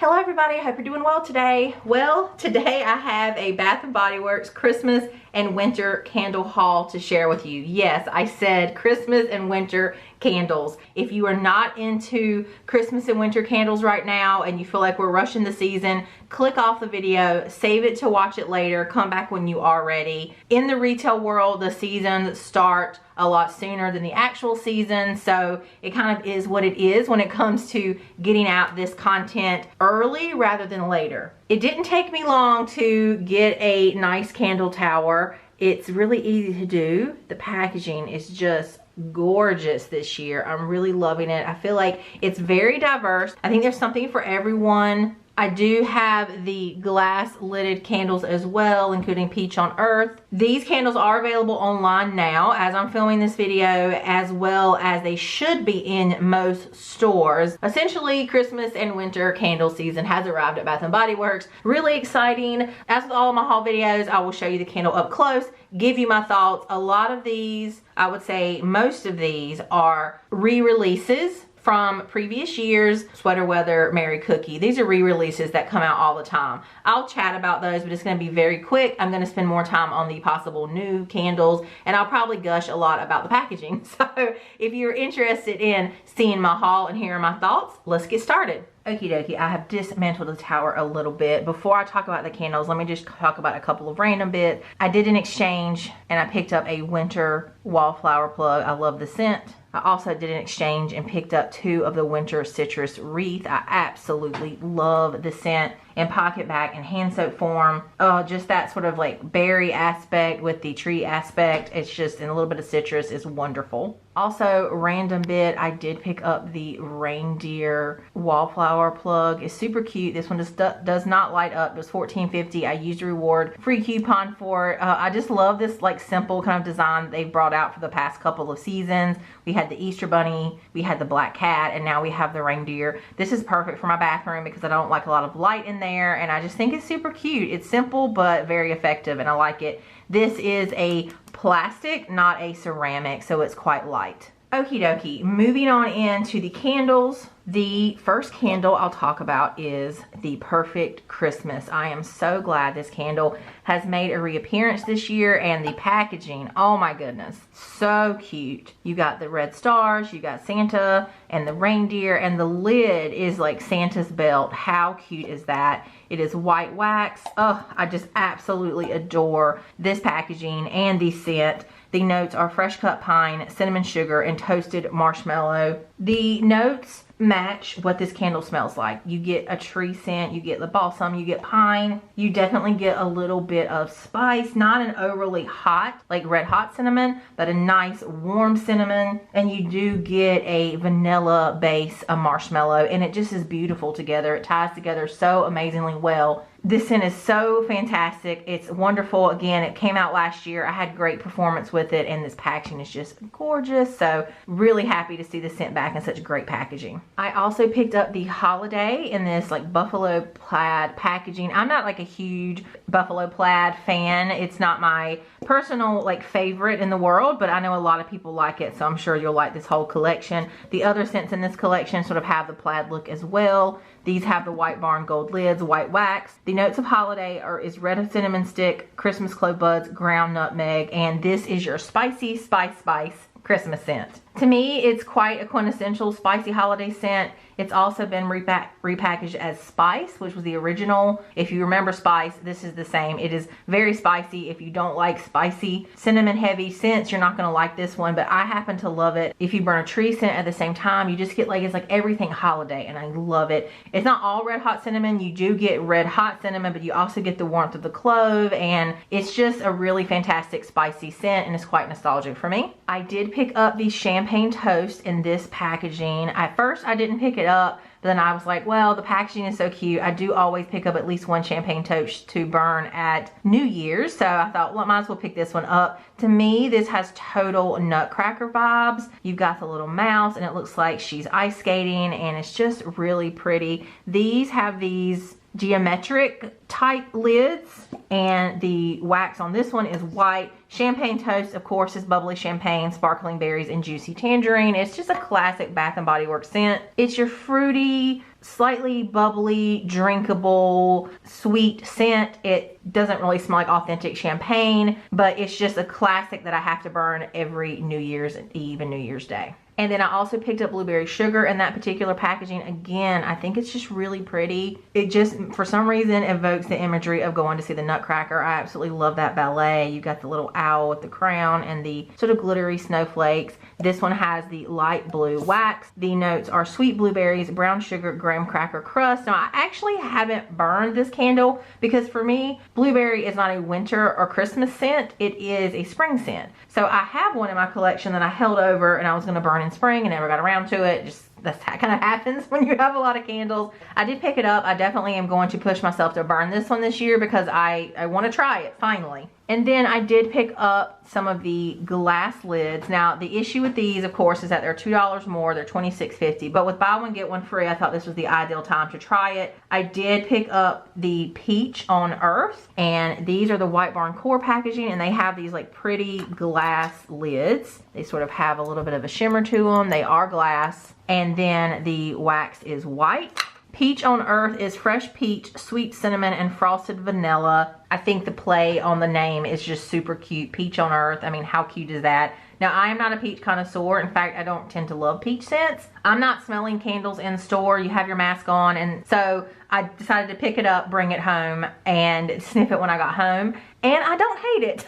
Hello everybody, I hope you're doing well today. Well, today I have a Bath & Body Works Christmas and winter candle haul to share with you. Yes, I said Christmas and winter candles. If you are not into Christmas and winter candles right now and you feel like we're rushing the season, click off the video, save it to watch it later, come back when you are ready. In the retail world, the seasons start a lot sooner than the actual season, so it kind of is what it is when it comes to getting out this content early rather than later. It didn't take me long to get a nice candle tower. It's really easy to do. The packaging is just gorgeous this year. I'm really loving it. I feel like it's very diverse. I think there's something for everyone. I do have the glass lidded candles as well, including Peach on Earth. These candles are available online now as I'm filming this video, as well as they should be in most stores. Essentially, Christmas and winter candle season has arrived at Bath & Body Works. Really exciting. As with all of my haul videos, I will show you the candle up close, give you my thoughts. A lot of these, I would say most of these, are re-releases from previous years. Sweater Weather, Merry Cookie. These are re-releases that come out all the time. I'll chat about those, but it's going to be very quick. I'm going to spend more time on the possible new candles, and I'll probably gush a lot about the packaging. So if you're interested in seeing my haul and hearing my thoughts, let's get started. Okie dokie, I have dismantled the tower a little bit. Before I talk about the candles, let me just talk about a couple of random bits. I did an exchange and I picked up a winter wallflower plug. I love the scent. I also did an exchange and picked up 2 of the winter citrus wreath. I absolutely love the scent in pocket bag and hand soap form. Oh, just that sort of like berry aspect with the tree aspect. It's just, and a little bit of citrus is wonderful. Also, random bit, I did pick up the reindeer wallflower plug. It's super cute. This one just does not light up. It was $14.50. I used a reward free coupon for it. I just love this like simple kind of design they've brought out for the past couple of seasons. We had the Easter bunny, we had the black cat, and now we have the reindeer. This is perfect for my bathroom because I don't like a lot of light in there, and I just think it's super cute. It's simple but very effective, and I like it. This is a plastic, not a ceramic, so it's quite light. Okie dokie, moving on into the candles. The first candle I'll talk about is the Perfect Christmas. I am so glad this candle has made a reappearance this year, and the packaging, oh my goodness, so cute. You got the red stars, you got Santa and the reindeer, and the lid is like Santa's belt. How cute is that? It is white wax. Oh, I just absolutely adore this packaging and the scent. The notes are fresh cut pine, cinnamon sugar, and toasted marshmallow. The notes match what this candle smells like. You get a tree scent, you get the balsam, you get pine. You definitely get a little bit of spice, not an overly hot, like red hot cinnamon, but a nice warm cinnamon. And you do get a vanilla base, a marshmallow, and it just is beautiful together. It ties together so amazingly well. This scent is so fantastic. It's wonderful. Again, it came out last year. I had great performance with it, and this packaging is just gorgeous. So really happy to see the scent back in such great packaging. I also picked up the Holiday in this like buffalo plaid packaging. I'm not like a huge buffalo plaid fan. It's not my personal like favorite in the world, but I know a lot of people like it, so I'm sure you'll like this whole collection. The other scents in this collection sort of have the plaid look as well. These have the White Barn gold lids, white wax. The notes of Holiday is red cinnamon stick, Christmas clove buds, ground nutmeg, and this is your spicy spice Christmas scent. To me, it's quite a quintessential spicy holiday scent. It's also been repackaged as Spice, which was the original. If you remember Spice, this is the same. It is very spicy. If you don't like spicy, cinnamon heavy scents, you're not gonna like this one, but I happen to love it. If you burn a tree scent at the same time, you just get like, it's like everything holiday, and I love it. It's not all red hot cinnamon. You do get red hot cinnamon, but you also get the warmth of the clove, and it's just a really fantastic spicy scent, and it's quite nostalgic for me. I did pick up the champagne toast in this packaging. At first, I didn't pick it up, but then I was like, well, the packaging is so cute. I do always pick up at least one champagne toast to burn at New Year's, so I thought, well, I might as well pick this one up. To me, this has total Nutcracker vibes. You've got the little mouse, and it looks like she's ice skating, and it's just really pretty. These have these geometric type lids, and the wax on this one is white. Champagne toast, of course, is bubbly champagne, sparkling berries, and juicy tangerine. It's just a classic Bath and Body Works scent. It's your fruity, slightly bubbly, drinkable, sweet scent. It doesn't really smell like authentic champagne, but it's just a classic that I have to burn every New Year's Eve and New Year's Day. And then I also picked up blueberry sugar in that particular packaging. Again, I think it's just really pretty. It just, for some reason, evokes the imagery of going to see the Nutcracker. I absolutely love that ballet. You got the little owl with the crown and the sort of glittery snowflakes. This one has the light blue wax. The notes are sweet blueberries, brown sugar, graham cracker crust. Now, I actually haven't burned this candle because for me, blueberry is not a winter or Christmas scent. It is a spring scent. So I have one in my collection that I held over and I was gonna burn in spring and never got around to it. Just that's how kind of happens when you have a lot of candles. I did pick it up. I definitely am going to push myself to burn this one this year because I want to try it finally. And then I did pick up some of the glass lids. Now the issue with these, of course, is that they're $2 more. They're $26.50. But with buy one get one free, I thought this was the ideal time to try it. I did pick up the Peach on Earth, and these are the White Barn Core packaging, and they have these like pretty glass lids. They sort of have a little bit of a shimmer to them. They are glass. And then the wax is white. Peach on Earth is fresh peach, sweet cinnamon, and frosted vanilla. I think the play on the name is just super cute. Peach on Earth, I mean, how cute is that? Now, I am not a peach connoisseur. In fact, I don't tend to love peach scents. I'm not smelling candles in store. You have your mask on. And so I decided to pick it up, bring it home, and sniff it when I got home. And I don't hate it.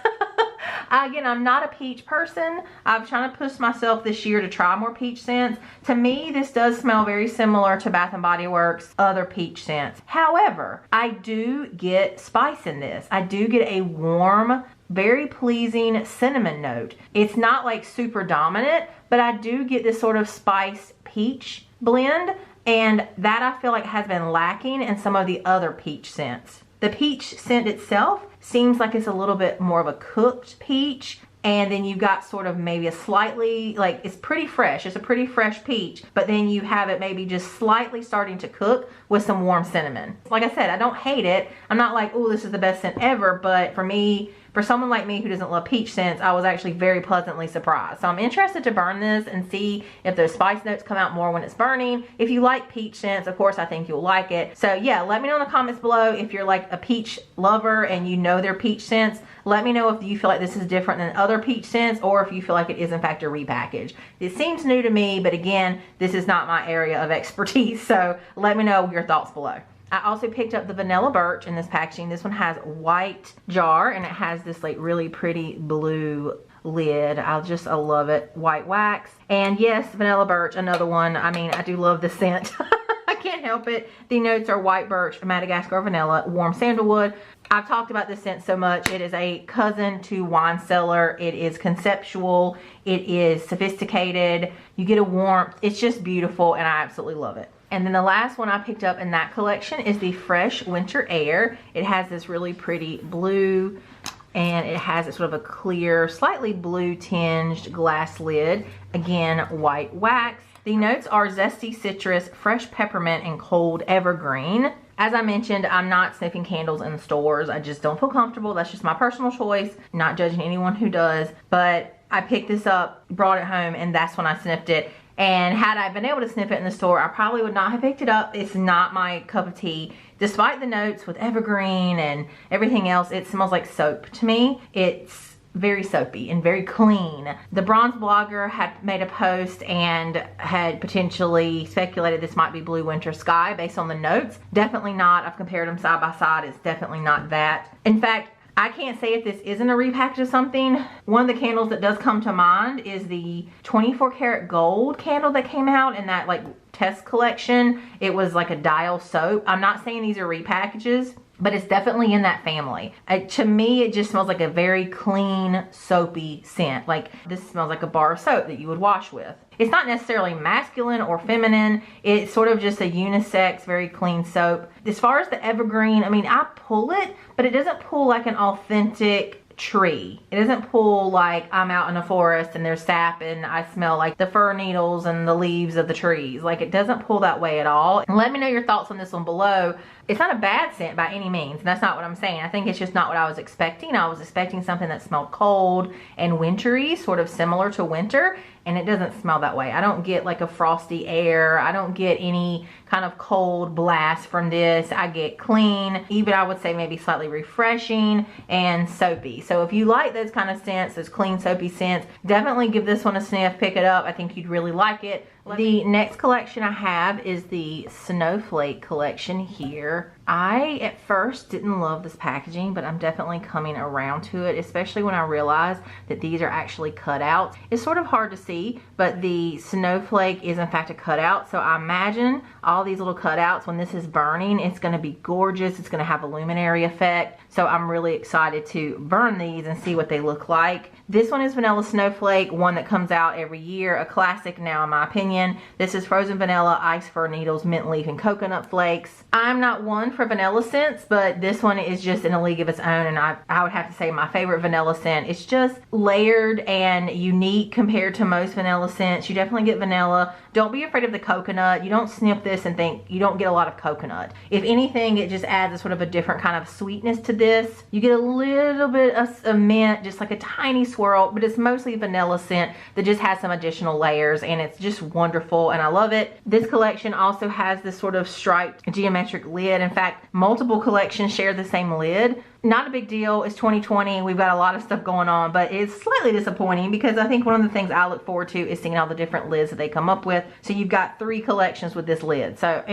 Again, I'm not a peach person. I'm trying to push myself this year to try more peach scents. To me, this does smell very similar to Bath and Body Works' other peach scents. However, I do get spice in this. I do get a warm, very pleasing cinnamon note. It's not like super dominant, but I do get this sort of spice peach blend, and that I feel like has been lacking in some of the other peach scents. The peach scent itself seems like it's a little bit more of a cooked peach, and then you've got sort of maybe a slightly, like, it's pretty fresh. It's a pretty fresh peach, but then you have it maybe just slightly starting to cook with some warm cinnamon. Like I said, I don't hate it. I'm not like, oh, this is the best scent ever, but for me, for someone like me who doesn't love peach scents, I was actually very pleasantly surprised. So I'm interested to burn this and see if those spice notes come out more when it's burning. If you like peach scents, of course, I think you'll like it. So yeah, let me know in the comments below if you're like a peach lover and you know their peach scents. Let me know if you feel like this is different than other peach scents, or if you feel like it is in fact a repackage. It seems new to me, but again, this is not my area of expertise. So let me know your thoughts below. I also picked up the vanilla birch in this packaging. This one has white jar and it has this like really pretty blue lid. I love it. White wax. And yes, vanilla birch, another one. I mean, I do love the scent. I can't help it. The notes are white birch, Madagascar vanilla, warm sandalwood. I've talked about this scent so much. It is a cousin to wine cellar. It is conceptual. It is sophisticated. You get a warmth. It's just beautiful and I absolutely love it. And then the last one I picked up in that collection is the Fresh Winter Air. It has this really pretty blue, and it has a sort of a clear, slightly blue tinged glass lid. Again, white wax. The notes are zesty citrus, fresh peppermint, and cold evergreen. As I mentioned, I'm not sniffing candles in stores. I just don't feel comfortable. That's just my personal choice. Not judging anyone who does. But I picked this up, brought it home, and that's when I sniffed it. And had I been able to sniff it in the store, I probably would not have picked it up. It's not my cup of tea. Despite the notes with evergreen and everything else, it smells like soap to me. It's very soapy and very clean. The Bronze Blogger had made a post and had potentially speculated this might be Blue Winter Sky based on the notes. Definitely not. I've compared them side by side. It's definitely not that. In fact, I can't say if this isn't a repackage of something. One of the candles that does come to mind is the 24 karat gold candle that came out in that like test collection. It was like a dial soap. I'm not saying these are repackages, but it's definitely in that family. To me, it just smells like a very clean, soapy scent. Like this smells like a bar of soap that you would wash with. It's not necessarily masculine or feminine. It's sort of just a unisex, very clean soap. As far as the evergreen, I mean, I pull it, but it doesn't pull like an authentic tree. It doesn't pull like I'm out in a forest and there's sap and I smell like the fir needles and the leaves of the trees. Like, it doesn't pull that way at all. And let me know your thoughts on this one below. It's not a bad scent by any means, and that's not what I'm saying. I think it's just not what I was expecting. I was expecting something that smelled cold and wintry, sort of similar to winter, and it doesn't smell that way. I don't get like a frosty air. I don't get any kind of cold blast from this. I get clean, even I would say maybe slightly refreshing and soapy. So if you like those kind of scents, those clean soapy scents, definitely give this one a sniff, pick it up. I think you'd really like it. The next collection I have is the Snowflake Collection here. I at first didn't love this packaging, but I'm definitely coming around to it, especially when I realized that these are actually cutouts. It's sort of hard to see, but the snowflake is in fact a cutout. So I imagine all these little cutouts, when this is burning, it's going to be gorgeous. It's going to have a luminary effect. So I'm really excited to burn these and see what they look like. This one is Vanilla Snowflake, one that comes out every year, a classic now in my opinion. This is frozen vanilla, ice fir needles, mint leaf, and coconut flakes. I'm not one for vanilla scents, but this one is just in a league of its own, and I would have to say my favorite vanilla scent. It's just layered and unique compared to most vanilla scents. You definitely get vanilla. Don't be afraid of the coconut. You don't sniff this and think you don't get a lot of coconut. If anything, it just adds a sort of a different kind of sweetness to this. You get a little bit of mint, just like a tiny swirl, but it's mostly vanilla scent that just has some additional layers, and it's just wonderful, and I love it. This collection also has this sort of striped geometric lid. In fact, multiple collections share the same lid. Not a big deal. It's 2020. We've got a lot of stuff going on, but it's slightly disappointing because I think one of the things I look forward to is seeing all the different lids that they come up with. So you've got 3 collections with this lid. So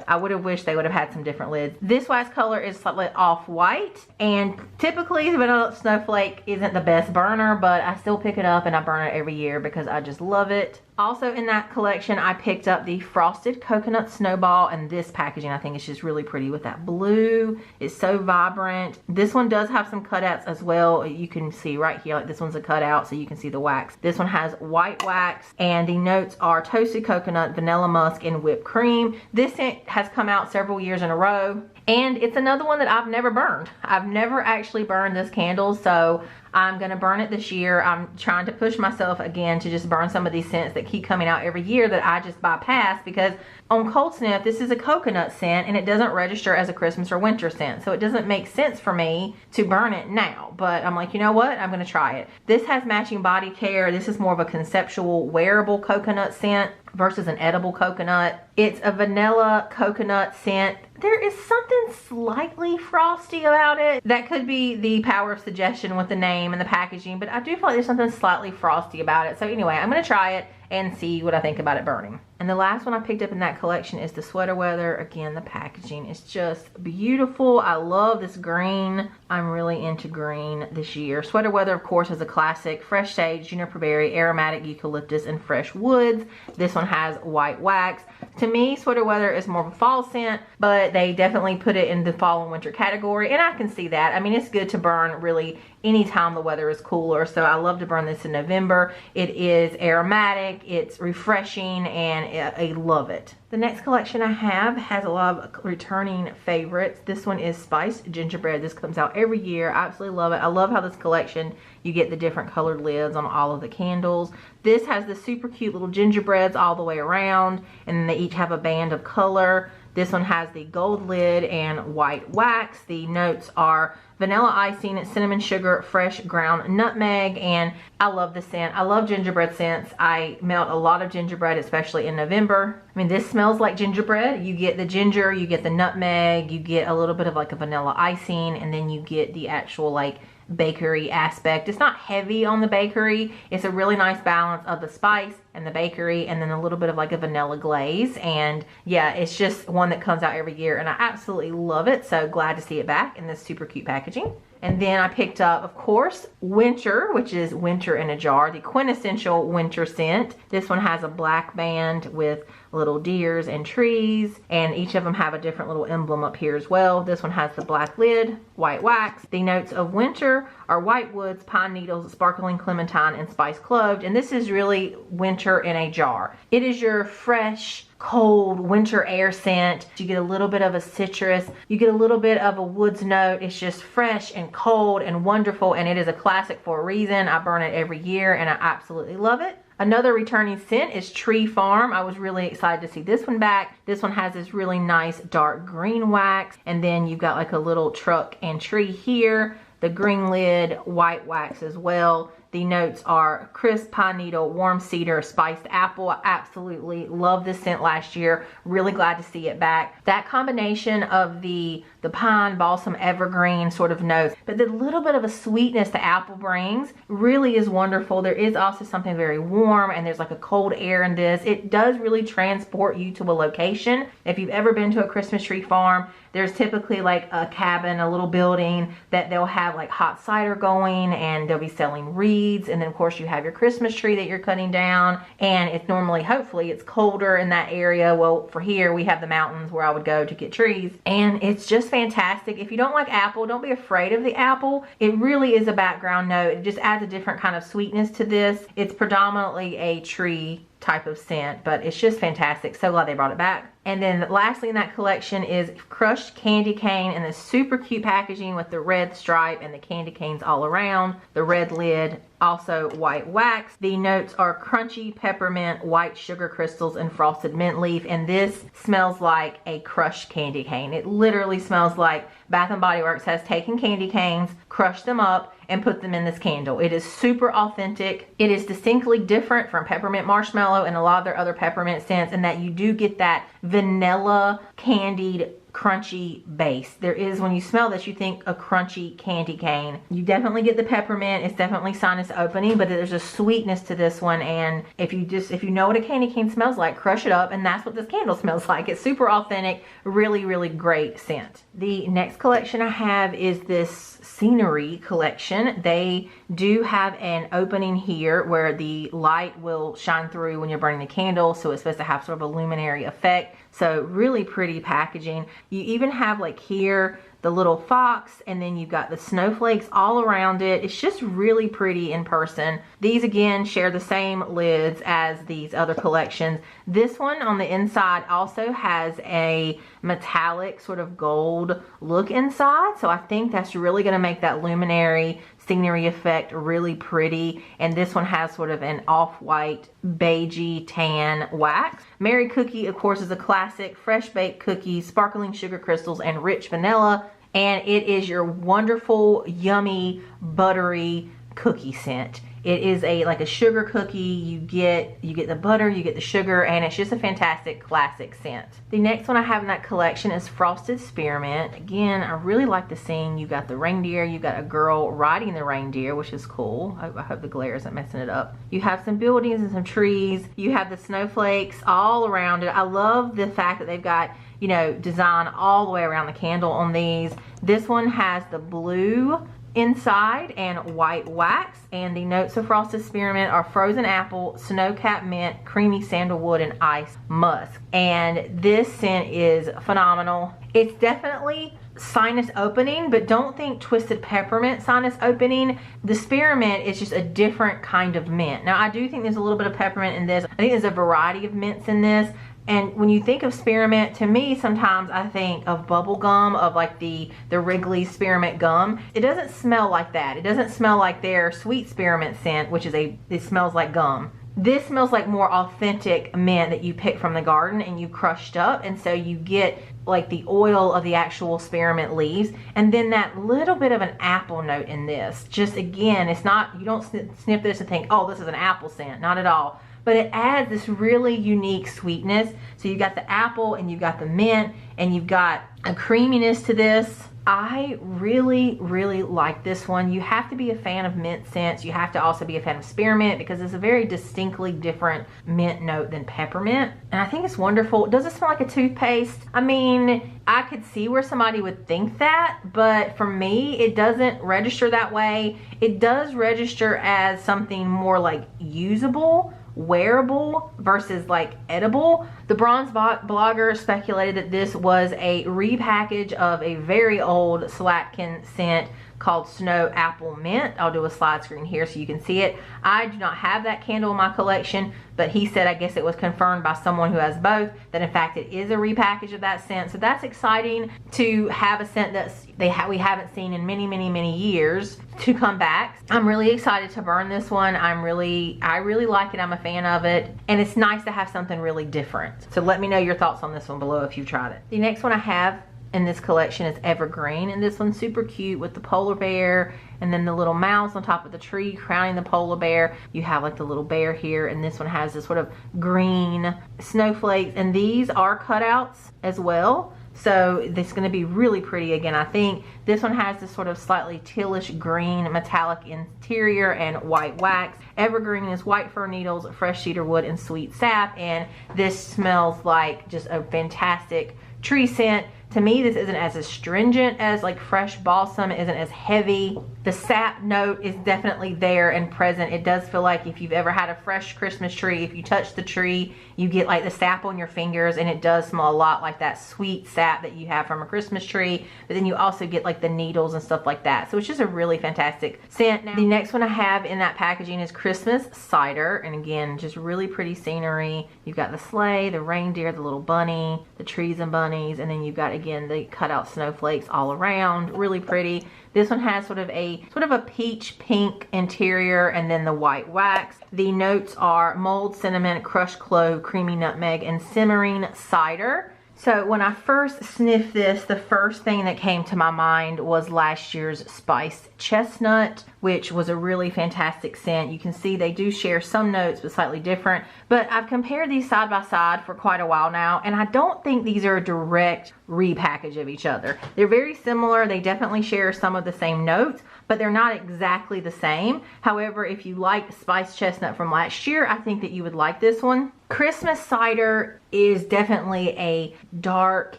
I would have wished they would have had some different lids. This wax color is slightly off-white, and typically Vanilla Snowflake isn't the best burner, but I still pick it up and I burn it every year because I just love it. Also in that collection, I picked up the Frosted Coconut Snowball, and this packaging I think is just really pretty with that blue. It's so vibrant. This one does have some cutouts as well. You can see right here, like this one's a cutout, so you can see the wax. This one has white wax, and the notes are toasted coconut, vanilla musk, and whipped cream. This scent has come out several years in a row, and it's another one that I've never burned. I've never actually burned this candle, so I'm gonna burn it this year. I'm trying to push myself again to just burn some of these scents that keep coming out every year that I just bypass, because on cold sniff, this is a coconut scent and it doesn't register as a Christmas or winter scent. So it doesn't make sense for me to burn it now, but I'm like, you know what? I'm gonna try it. This has matching body care. This is more of a conceptual wearable coconut scent versus an edible coconut. It's a vanilla coconut scent. There is something slightly frosty about it. That could be the power of suggestion with the name and the packaging, but I do feel like there's something slightly frosty about it. So anyway, I'm gonna try it and see what I think about it burning. And the last one I picked up in that collection is the Sweater Weather. Again, the packaging is just beautiful. I love this green. I'm really into green this year. Sweater Weather, of course, is a classic. Fresh sage, juniper berry, aromatic eucalyptus, and fresh woods. This one has white wax. To me, Sweater Weather is more of a fall scent, but they definitely put it in the fall and winter category, and I can see that. I mean, it's good to burn really anytime the weather is cooler, so I love to burn this in November. It is aromatic, it's refreshing, and I love it. The next collection I have has a lot of returning favorites. This one is Spiced Gingerbread. This comes out every year. I absolutely love it. I love how this collection, you get the different colored lids on all of the candles. This has the super cute little gingerbreads all the way around, and then they each have a band of color. This one has the gold lid and white wax. The notes are vanilla icing, cinnamon sugar, fresh ground nutmeg, and I love the scent. I love gingerbread scents. I melt a lot of gingerbread, especially in November. I mean, this smells like gingerbread. You get the ginger, you get the nutmeg, you get a little bit of like a vanilla icing, and then you get the actual like bakery aspect. It's not heavy on the bakery. It's a really nice balance of the spice and the bakery, and then a little bit of like a vanilla glaze. And yeah, it's just one that comes out every year, and I absolutely love it. So glad to see it back in this super cute packaging. And then I picked up, of course, Winter, which is Winter in a Jar, the quintessential winter scent. This one has a black band with little deers and trees, and each of them have a different little emblem up here as well. This one has the black lid, white wax. The notes of winter are white woods, pine needles, sparkling clementine, and spice cloved. And this is really winter in a jar. It is your fresh, cold winter air scent. You get a little bit of a citrus, you get a little bit of a woods note. It's just fresh and cold and wonderful, and it is a classic for a reason. I burn it every year and I absolutely love it. Another returning scent is Tree Farm. I was really excited to see this one back. This one has this really nice dark green wax, and then you've got like a little truck and tree here. The green lid, white wax as well. The notes are crisp pine needle, warm cedar, spiced apple. I absolutely love this scent last year. Really glad to see it back. That combination of the pine, balsam, evergreen sort of notes, but the little bit of a sweetness the apple brings really is wonderful. There is also something very warm, and there's like a cold air in this. It does really transport you to a location. If you've ever been to a Christmas tree farm, there's typically like a cabin, a little building that they'll have like hot cider going, and they'll be selling reeds, and then of course you have your Christmas tree that you're cutting down, and it's normally, hopefully it's colder in that area. Well, for here we have the mountains where I would go to get trees, and it's just fantastic. If you don't like apple, don't be afraid of the apple. It really is a background note. It just adds a different kind of sweetness to this. It's predominantly a tree type of scent, but it's just fantastic. So glad they brought it back. And then lastly in that collection is crushed candy cane in this super cute packaging with the red stripe and the candy canes all around, the red lid, also white wax. The notes are crunchy peppermint, white sugar crystals, and frosted mint leaf. And this smells like a crushed candy cane. It literally smells like Bath & Body Works has taken candy canes, crushed them up, and put them in this candle. It is super authentic. It is distinctly different from Peppermint Marshmallow and a lot of their other peppermint scents, in that you do get that vanilla candied crunchy base. There is, when you smell this, you think a crunchy candy cane. You definitely get the peppermint. It's definitely sinus opening, but there's a sweetness to this one. And if you know what a candy cane smells like, crush it up, and that's what this candle smells like. It's super authentic, really, really great scent. The next collection I have is this scenery collection. They do have an opening here where the light will shine through when you're burning the candle, so it's supposed to have sort of a luminary effect. So really pretty packaging. You even have like here the little fox, and then you've got the snowflakes all around it. It's just really pretty in person. These again share the same lids as these other collections. This one on the inside also has a metallic sort of gold look inside, so I think that's really going to make that luminary scenery effect really pretty. And this one has sort of an off-white beigey tan wax. Mary Cookie, of course, is a classic. Fresh baked cookies, sparkling sugar crystals, and rich vanilla. And it is your wonderful, yummy, buttery cookie scent. It is like a sugar cookie. You get the butter, you get the sugar, and it's just a fantastic classic scent. The next one I have in that collection is Frosted Spearmint. Again, I really like the scene. You got the reindeer, you got a girl riding the reindeer, which is cool. I hope the glare isn't messing it up. You have some buildings and some trees. You have the snowflakes all around it. I love the fact that they've got, you know, design all the way around the candle on these. This one has the blue inside and white wax, and the notes of Frosted Spearmint are frozen apple, snow-capped mint, creamy sandalwood, and ice musk. And this scent is phenomenal. It's definitely sinus opening, but don't think Twisted Peppermint sinus opening. The spearmint is just a different kind of mint. Now, I do think there's a little bit of peppermint in this. I think there's a variety of mints in this. And when you think of spearmint, to me, sometimes I think of bubble gum, of like the Wrigley spearmint gum. It doesn't smell like that. It doesn't smell like their sweet spearmint scent, which is it smells like gum. This smells like more authentic mint that you pick from the garden and you crushed up. And so you get like the oil of the actual spearmint leaves, and then that little bit of an apple note in this. Just again, it's not, you don't sniff this and think, oh, this is an apple scent. Not at all. But it adds this really unique sweetness. So you've got the apple and you've got the mint and you've got a creaminess to this. I really, really like this one. You have to be a fan of mint scents. You have to also be a fan of spearmint because it's a very distinctly different mint note than peppermint. And I think it's wonderful. Does it smell like a toothpaste? I mean, I could see where somebody would think that, but for me, it doesn't register that way. It does register as something more like usable, wearable versus like edible. The Bronze blogger speculated that this was a repackage of a very old Slatkin scent called Snow Apple Mint. I'll do a slide screen here so you can see it. I do not have that candle in my collection, but he said, I guess it was confirmed by someone who has both, that in fact it is a repackage of that scent. So that's exciting to have a scent that's we haven't seen in many years to come back. I'm really excited to burn this one. I really like it. I'm a fan of it, and it's nice to have something really different. So let me know your thoughts on this one below if you've tried it. The next one I have in this collection is Evergreen, and this one's super cute with the polar bear and then the little mouse on top of the tree crowning the polar bear. You have like the little bear here, and this one has this sort of green snowflakes, and these are cutouts as well. So this is going to be really pretty. Again, I think this one has this sort of slightly tealish green metallic interior and white wax. Evergreen is white fir needles, fresh cedar wood, and sweet sap, and this smells like just a fantastic tree scent. To me, this isn't as astringent as like fresh balsam. It isn't as heavy. The sap note is definitely there and present. It does feel like if you've ever had a fresh Christmas tree, if you touch the tree, you get like the sap on your fingers, and it does smell a lot like that sweet sap that you have from a Christmas tree. But then you also get like the needles and stuff like that. So it's just a really fantastic scent. Now, the next one I have in that packaging is Christmas Cider. And again, just really pretty scenery. You've got the sleigh, the reindeer, the little bunny, the trees and bunnies, and then you've got again the cutout snowflakes all around. Really pretty. This one has sort of a peach pink interior and then the white wax. The notes are mulled cinnamon, crushed clove, creamy nutmeg, and simmering cider. So when I first sniffed this, the first thing that came to my mind was last year's spiced chestnut, which was a really fantastic scent. You can see they do share some notes, but slightly different. But I've compared these side by side for quite a while now, and I don't think these are a direct repackage of each other. They're very similar. They definitely share some of the same notes, but they're not exactly the same. However, if you like spiced chestnut from last year, I think that you would like this one. Christmas Cider is definitely a dark,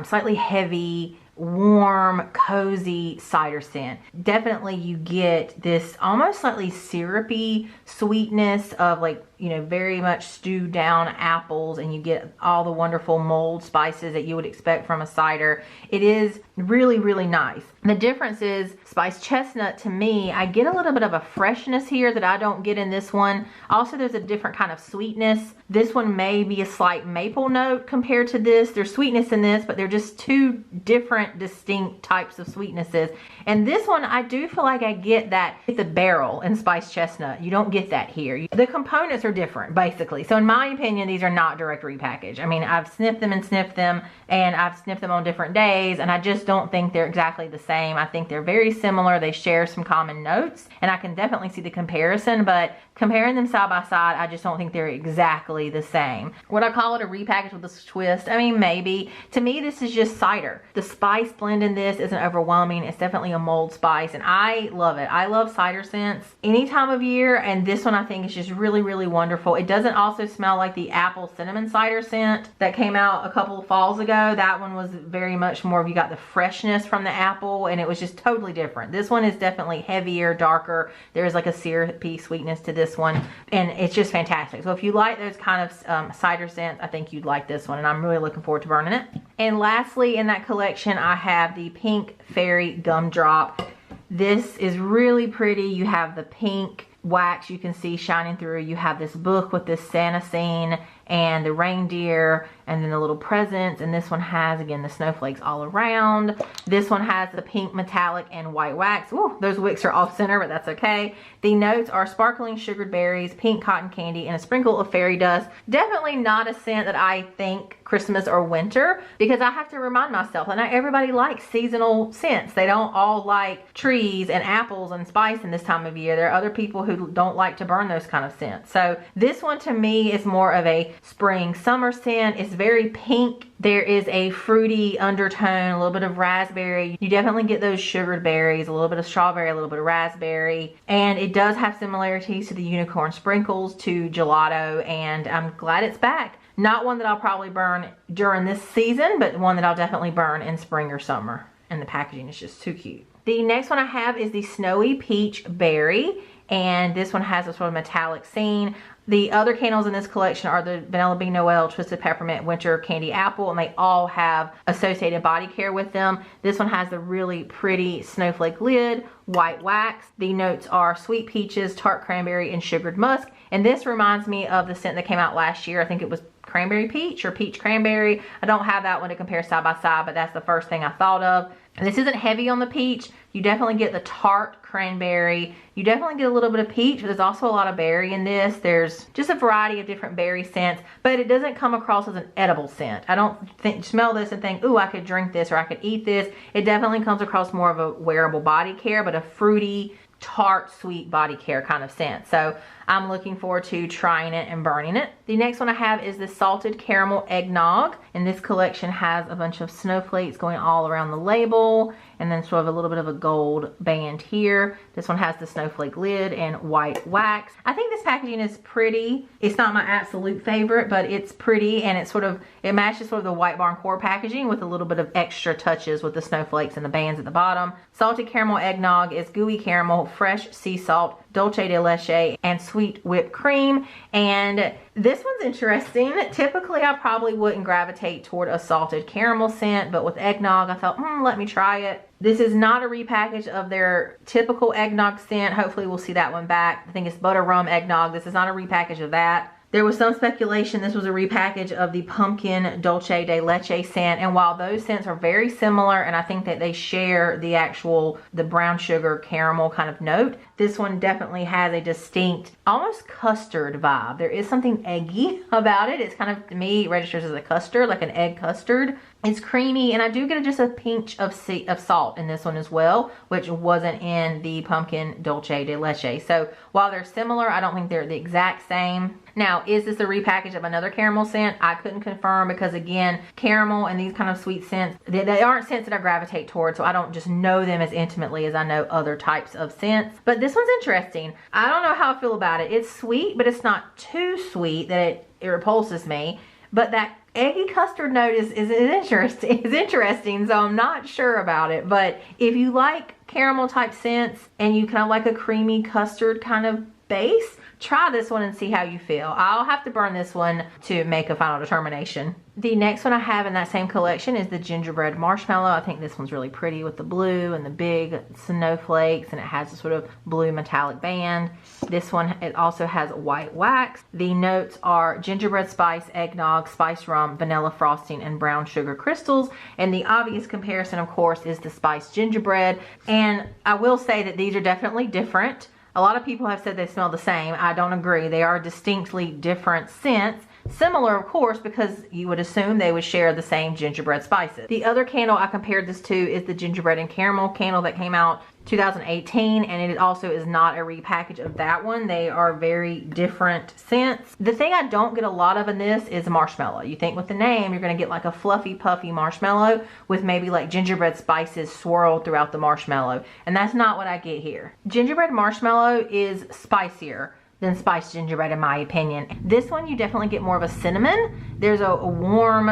slightly heavy, warm, cozy cider scent. Definitely you get this almost slightly syrupy sweetness of like, you know, very much stewed down apples, and you get all the wonderful mulled spices that you would expect from a cider. It is really nice. The difference is spiced chestnut, to me, I get a little bit of a freshness here that I don't get in this one. Also, there's a different kind of sweetness. This one may be a slight maple note compared to this. There's sweetness in this, but they're just two different distinct types of sweetnesses. And this one, I do feel like I get that with the barrel in spiced chestnut. You don't get that here. The components are different, basically. So in my opinion, these are not direct repackage. I mean, I've sniffed them, and I've sniffed them on different days, and I just don't think they're exactly the same. I think they're very similar. They share some common notes, and I can definitely see the comparison, but comparing them side by side, I just don't think they're exactly the same. Would I call it a repackage with a twist? I mean, maybe. To me, this is just cider. The spice blend in this isn't overwhelming. It's definitely a mulled spice, and I love it. I love cider scents any time of year, and this one I think is just really wonderful. It doesn't also smell like the apple cinnamon cider scent that came out a couple of falls ago. That one was very much more of, you got the freshness from the apple, and it was just totally different. This one is definitely heavier, darker. There's like a syrupy sweetness to this one, and it's just fantastic. So if you like those kind of cider scents, I think you'd like this one, and I'm really looking forward to burning it. And lastly, in that collection, I have the Pink Fairy Gumdrop. This is really pretty. You have the pink wax you can see shining through. You have this book with this Santa scene and the reindeer and then the little presents, and this one has again the snowflakes all around. This one has the pink metallic and white wax. Ooh, those wicks are off center, but that's okay. The notes are sparkling sugared berries, pink cotton candy, and a sprinkle of fairy dust. Definitely not a scent that I think Christmas or winter, because I have to remind myself that not everybody likes seasonal scents. They don't all like trees and apples and spice in this time of year. There are other people who don't like to burn those kind of scents. So this one to me is more of a spring summer scent. It's very pink. There is a fruity undertone, a little bit of raspberry. You definitely get those sugared berries, a little bit of strawberry, a little bit of raspberry, and it does have similarities to the unicorn sprinkles, to gelato, and I'm glad it's back. Not one that I'll probably burn during this season, but one that I'll definitely burn in spring or summer. And the packaging is just too cute. The next one I have is the Snowy Peach Berry, and this one has a sort of metallic scene. The other candles in this collection are the Vanilla Bean Noel, Twisted Peppermint, Winter Candy Apple, and they all have associated body care with them. This one has the really pretty snowflake lid, white wax. The notes are sweet peaches, tart cranberry, and sugared musk. And this reminds me of the scent that came out last year. I think it was cranberry peach or peach cranberry. I don't have that one to compare side by side, but that's the first thing I thought of. And this isn't heavy on the peach. You definitely get the tart cranberry. You definitely get a little bit of peach, but there's also a lot of berry in this. There's just a variety of different berry scents, but it doesn't come across as an edible scent. I don't smell this and think, ooh, I could drink this or I could eat this. It definitely comes across more of a wearable body care, but a fruity, tart, sweet body care kind of scent. So I'm looking forward to trying it and burning it. The next one I have is the Salted Caramel Eggnog, and this collection has a bunch of snowflakes going all around the label, and then sort of a little bit of a gold band here. This one has the snowflake lid and white wax. I think this packaging is pretty. It's not my absolute favorite, but it's pretty, and it matches sort of the White Barn core packaging with a little bit of extra touches with the snowflakes and the bands at the bottom. Salted Caramel Eggnog is gooey caramel, fresh sea salt, dulce de leche, and sweet whipped cream. And this one's interesting. Typically, I probably wouldn't gravitate toward a salted caramel scent, but with eggnog, I thought, let me try it. This is not a repackage of their typical eggnog scent. Hopefully, we'll see that one back. I think it's butter rum eggnog. This is not a repackage of that. There was some speculation this was a repackage of the pumpkin dulce de leche scent, and while those scents are very similar, and I think that they share the brown sugar caramel kind of note, this one definitely has a distinct, almost custard vibe. There is something eggy about it. It's kind of, to me, registers as a custard, like an egg custard. It's creamy, and I do get just a pinch of salt in this one as well, which wasn't in the pumpkin dulce de leche. So while they're similar, I don't think they're the exact same. Now, is this a repackage of another caramel scent? I couldn't confirm because, again, caramel and these kind of sweet scents, they aren't scents that I gravitate towards, so I don't just know them as intimately as I know other types of scents. But this one's interesting. I don't know how I feel about it. It's sweet, but it's not too sweet that it repulses me. But that eggy custard note is interesting, so I'm not sure about it. But if you like caramel type scents and you kind of like a creamy custard kind of base, try this one and see how you feel. I'll have to burn this one to make a final determination. The next one I have in that same collection is the Gingerbread Marshmallow. I think this one's really pretty with the blue and the big snowflakes, and it has a sort of blue metallic band. This one, it also has white wax. The notes are gingerbread spice, eggnog, spice rum, vanilla frosting, and brown sugar crystals. And the obvious comparison, of course, is the spiced gingerbread. And I will say that these are definitely different. A lot of people have said they smell the same. I don't agree. They are distinctly different scents. Similar, of course, because you would assume they would share the same gingerbread spices. The other candle I compared this to is the Gingerbread and Caramel candle that came out 2018, and it also is not a repackage of that one. They are very different scents. The thing I don't get a lot of in this is marshmallow. You think with the name you're going to get like a fluffy, puffy marshmallow with maybe like gingerbread spices swirled throughout the marshmallow, and that's not what I get here. Gingerbread marshmallow is spicier than spiced gingerbread in my opinion. This one you definitely get more of a cinnamon. There's a warm,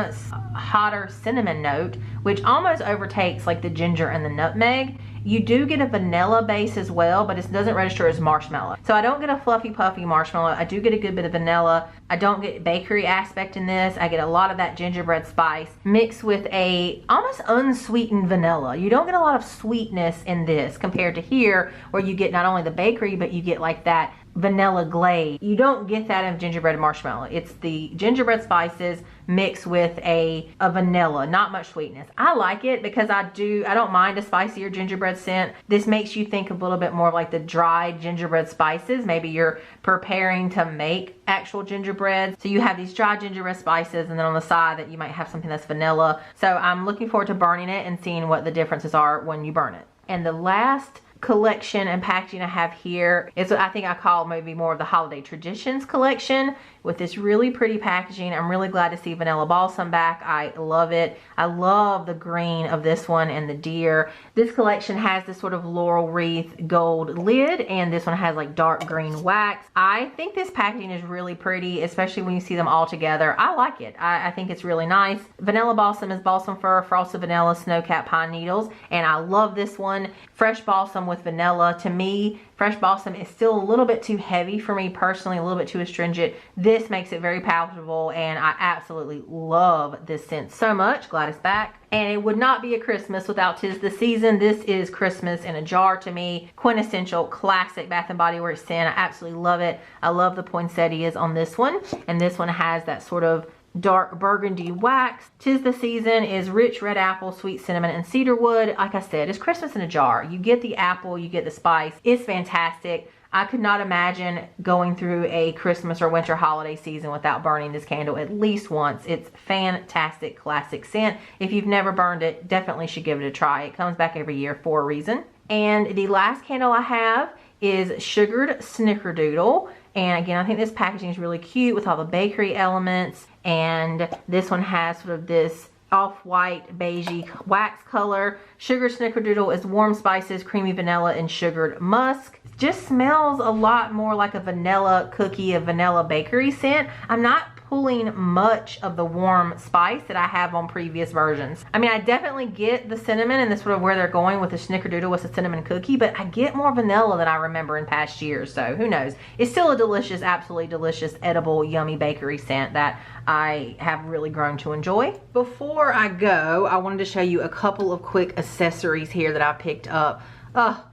hotter cinnamon note, which almost overtakes like the ginger and the nutmeg. You do get a vanilla base as well, but it doesn't register as marshmallow. So I don't get a fluffy, puffy marshmallow. I do get a good bit of vanilla. I don't get bakery aspect in this. I get a lot of that gingerbread spice mixed with a almost unsweetened vanilla. You don't get a lot of sweetness in this compared to here, where you get not only the bakery, but you get like that vanilla glaze. You don't get that in gingerbread marshmallow. It's the gingerbread spices mixed with a vanilla, not much sweetness. I like it because I don't mind a spicier gingerbread scent. This makes you think a little bit more of like the dried gingerbread spices. Maybe you're preparing to make actual gingerbread. So you have these dry gingerbread spices, and then on the side that you might have something that's vanilla. So I'm looking forward to burning it and seeing what the differences are when you burn it. And the last collection and packaging I have here is what I think I call maybe more of the holiday traditions collection with this really pretty packaging. I'm really glad to see Vanilla Balsam back. I love it. I love the green of this one and the deer. This collection has this sort of laurel wreath gold lid, and this one has like dark green wax. I think this packaging is really pretty, especially when you see them all together. I like it. I think it's really nice. Vanilla Balsam is balsam fir, frosted vanilla, snow-capped pine needles, and I love this one. Fresh balsam with vanilla. To me, fresh balsam is still a little bit too heavy for me personally, a little bit too astringent. This makes it very palatable, and I absolutely love this scent so much. Glad it's back. And it would not be a Christmas without 'Tis the Season. This is Christmas in a jar to me. Quintessential classic Bath & Body Works scent. I absolutely love it. I love the poinsettias on this one, and this one has that sort of dark burgundy wax. 'Tis the Season is rich red apple, sweet cinnamon, and cedar wood. Like I said, it's Christmas in a jar. You get the apple, you get the spice. It's fantastic. I could not imagine going through a Christmas or winter holiday season without burning this candle at least once. It's fantastic classic scent. If you've never burned it, definitely should give it a try. It comes back every year for a reason. And the last candle I have is Sugared Snickerdoodle. And again, I think this packaging is really cute with all the bakery elements. And this one has sort of this off-white beigey wax color. Sugared Snickerdoodle is warm spices, creamy vanilla, and sugared musk. It just smells a lot more like a vanilla cookie, a vanilla bakery scent. I'm not pulling much of the warm spice that I have on previous versions. I mean, I definitely get the cinnamon and this sort of where they're going with the Snickerdoodle with the cinnamon cookie, but I get more vanilla than I remember in past years, so who knows. It's still a delicious, absolutely delicious, edible, yummy bakery scent that I have really grown to enjoy. Before I go, I wanted to show you a couple of quick accessories here that I picked up.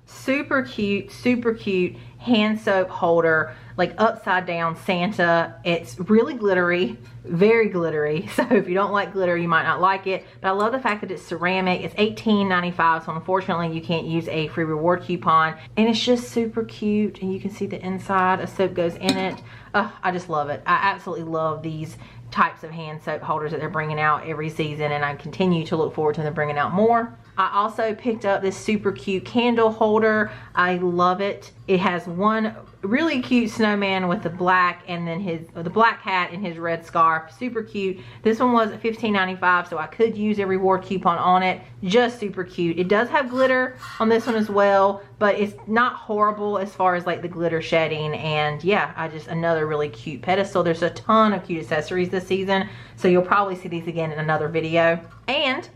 Super cute hand soap holder, like upside down Santa. It's really glittery, very glittery. So if you don't like glitter, you might not like it. But I love the fact that it's ceramic. It's $18.95, so unfortunately you can't use a free reward coupon. And it's just super cute, and you can see the inside. A soap goes in it. I just love it. I absolutely love these types of hand soap holders that they're bringing out every season, and I continue to look forward to them bringing out more. I also picked up this super cute candle holder. I love it. It has one really cute snowman with the black and then the black hat and his red scarf. Super cute. This one was $15.95, so I could use a reward coupon on it. Just super cute. It does have glitter on this one as well, but it's not horrible as far as like the glitter shedding. And yeah, just another really cute pedestal. There's a ton of cute accessories this season, so you'll probably see these again in another video. And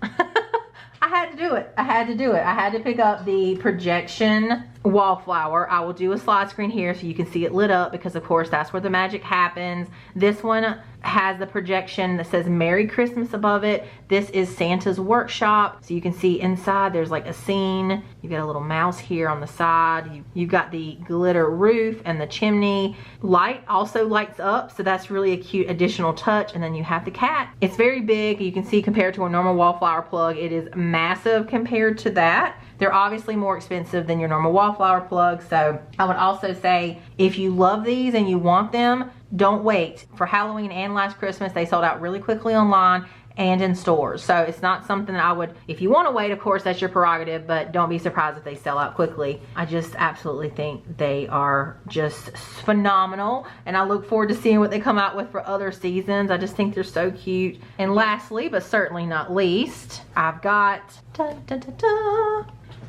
I had to do it. I had to pick up the projection wallflower. I will do a slide screen here so you can see it lit up, because of course that's where the magic happens. This one has the projection that says Merry Christmas above it. This is Santa's workshop, so you can see inside there's like a scene. You've got a little mouse here on the side. You've got the glitter roof and the chimney. Light also lights up, so that's really a cute additional touch. And then you have the cat. It's very big. You can see compared to a normal wallflower plug, it is massive compared to that. They're obviously more expensive than your normal wallflower plug, so I would also say if you love these and you want them, don't wait. For Halloween and last Christmas, they sold out really quickly online and in stores. So it's not something that I would, if you want to wait, of course, that's your prerogative, but don't be surprised if they sell out quickly. I just absolutely think they are just phenomenal, and I look forward to seeing what they come out with for other seasons. I just think they're so cute. And lastly, but certainly not least, I've got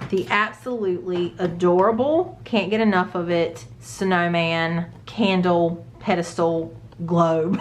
the absolutely adorable, can't get enough of it, snowman candle pedestal globe.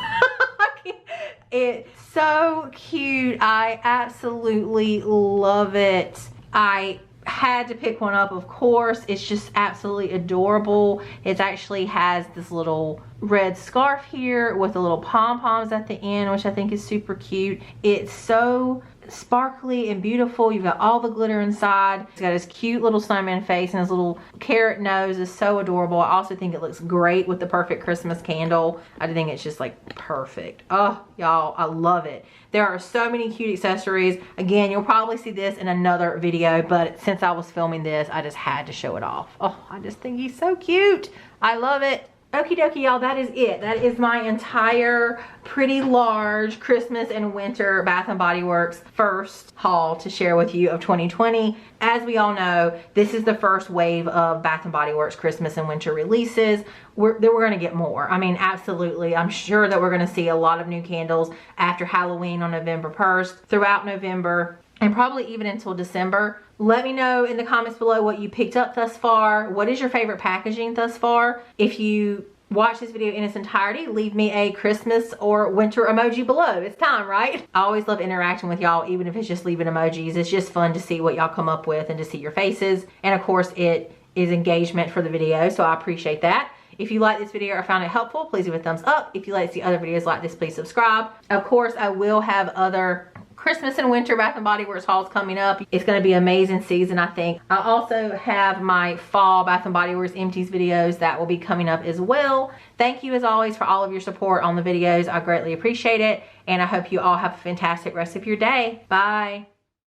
It's so cute. I absolutely love it. I had to pick one up, of course. It's just absolutely adorable. It actually has this little red scarf here with the little pom-poms at the end, which I think is super cute. It's so sparkly and beautiful. You've got all the glitter inside. It's got his cute little snowman face, and his little carrot nose is so adorable. I also think it looks great with the perfect Christmas candle. I think it's just like perfect. Oh, y'all, I love it. There are so many cute accessories. Again, you'll probably see this in another video, but since I was filming this, I just had to show it off. Oh, I just think he's so cute. I love it. Okie dokie, y'all, that is it. That is my entire pretty large Christmas and winter Bath & Body Works first haul to share with you of 2020. As we all know, this is the first wave of Bath & Body Works Christmas and winter releases. We're going to get more. I mean, absolutely. I'm sure that we're going to see a lot of new candles after Halloween on November 1st, throughout November, and probably even until December. Let me know in the comments below what you picked up thus far. What is your favorite packaging thus far? If you watch this video in its entirety, leave me a Christmas or winter emoji below. It's time, right? I always love interacting with y'all, even if it's just leaving emojis. It's just fun to see what y'all come up with and to see your faces. And of course, it is engagement for the video, so I appreciate that. If you like this video or found it helpful, please give it a thumbs up. If you like to see other videos like this, please subscribe. Of course, I will have other Christmas and winter Bath & Body Works hauls coming up. It's going to be an amazing season, I think. I also have my fall Bath & Body Works empties videos that will be coming up as well. Thank you as always for all of your support on the videos. I greatly appreciate it, and I hope you all have a fantastic rest of your day. Bye.